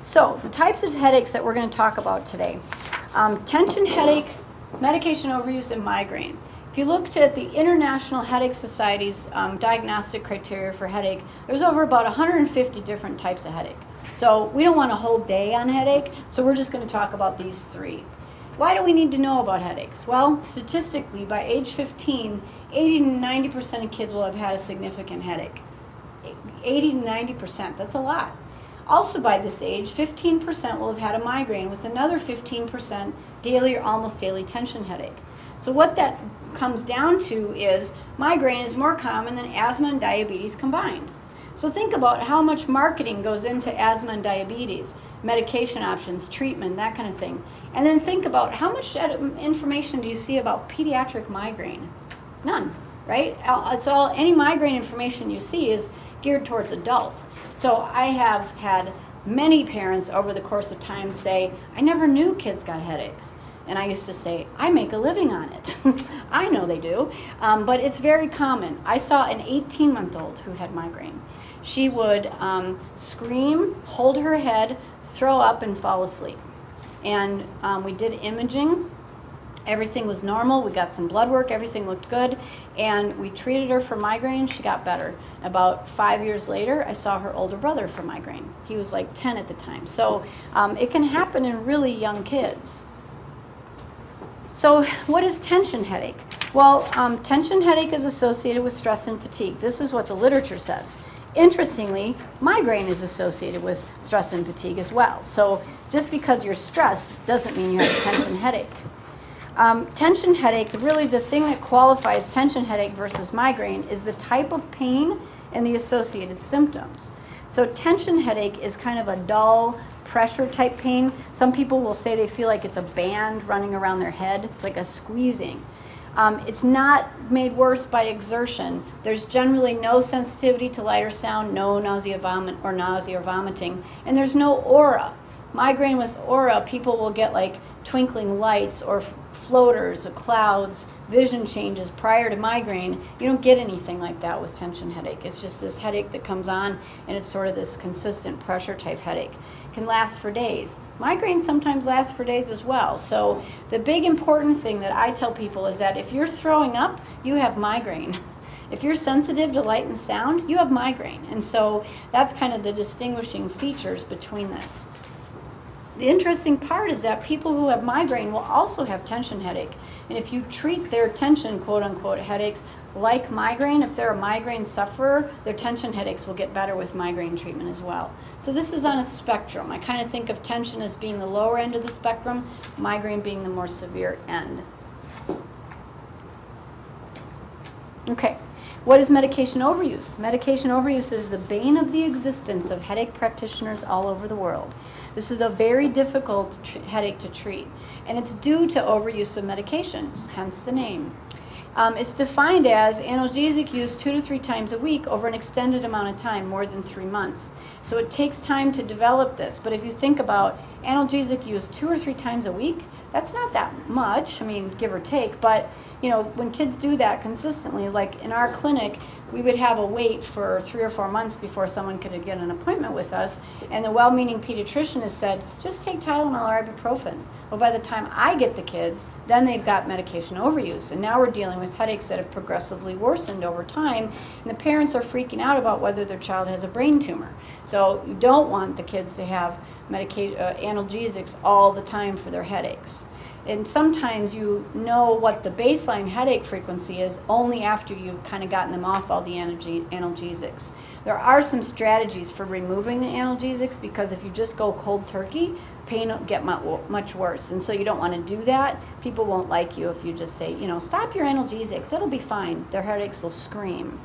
So the types of headaches that we're going to talk about today. Tension headache, medication overuse, and migraine. If you looked at the International Headache Society's diagnostic criteria for headache, there's over about 150 different types of headache. So we don't want a whole day on headache, so we're just going to talk about these three. Why do we need to know about headaches? Well, statistically, by age 15, 80 to 90% of kids will have had a significant headache. 80 to 90%, that's a lot. Also by this age, 15% will have had a migraine, with another 15% daily or almost daily tension headache. So what that comes down to is migraine is more common than asthma and diabetes combined. So think about how much marketing goes into asthma and diabetes, medication options, treatment, that kind of thing. And then think about how much information do you see about pediatric migraine? None, right? It's all, any migraine information you see is geared towards adults. So I have had many parents over the course of time say, I never knew kids got headaches. And I used to say, I make a living on it. I know they do, but it's very common. I saw an 18-month-old who had migraine. She would scream, hold her head, throw up, and fall asleep. And we did imaging. Everything was normal. We got some blood work. Everything looked good. And we treated her for migraine. She got better. About 5 years later, I saw her older brother for migraine. He was like 10 at the time. So it can happen in really young kids. So what is tension headache? Well, tension headache is associated with stress and fatigue. This is what the literature says. Interestingly, migraine is associated with stress and fatigue as well. So just because you're stressed doesn't mean you have a tension headache. Tension headache, really the thing that qualifies tension headache versus migraine is the type of pain and the associated symptoms. So tension headache is kind of a dull, pressure type pain. Some people will say they feel like it's a band running around their head. It's like a squeezing. It's not made worse by exertion. There's generally no sensitivity to light or sound, no nausea, or vomiting, and there's no aura. Migraine with aura, people will get like twinkling lights or floaters or clouds, vision changes prior to migraine. You don't get anything like that with tension headache. It's just this headache that comes on, and it's sort of this consistent pressure type headache. Can last for days. Migraine sometimes lasts for days as well. So the big important thing that I tell people is that if you're throwing up, you have migraine. If you're sensitive to light and sound, you have migraine. And so that's kind of the distinguishing features between this. The interesting part is that people who have migraine will also have tension headache. And if you treat their tension, quote unquote, headaches like migraine, if they're a migraine sufferer, their tension headaches will get better with migraine treatment as well. So this is on a spectrum. I kind of think of tension as being the lower end of the spectrum, migraine being the more severe end. Okay, what is medication overuse? Medication overuse is the bane of the existence of headache practitioners all over the world. This is a very difficult headache to treat, and it's due to overuse of medications, hence the name. It's defined as analgesic use 2 to 3 times a week over an extended amount of time, more than 3 months. So it takes time to develop this, but if you think about analgesic use 2 or 3 times a week, that's not that much, I mean, give or take, but you know, when kids do that consistently, like in our clinic, we would have a wait for 3 or 4 months before someone could get an appointment with us, and the well-meaning pediatrician has said, just take Tylenol or ibuprofen. Well, by the time I get the kids, then they've got medication overuse, and now we're dealing with headaches that have progressively worsened over time, and the parents are freaking out about whether their child has a brain tumor. So you don't want the kids to have analgesics all the time for their headaches. And sometimes you know what the baseline headache frequency is only after you've kind of gotten them off all the analgesics. There are some strategies for removing the analgesics, because if you just go cold turkey, pain will get much worse. And so you don't want to do that. People won't like you if you just say, you know, stop your analgesics, it'll be fine. Their headaches will scream.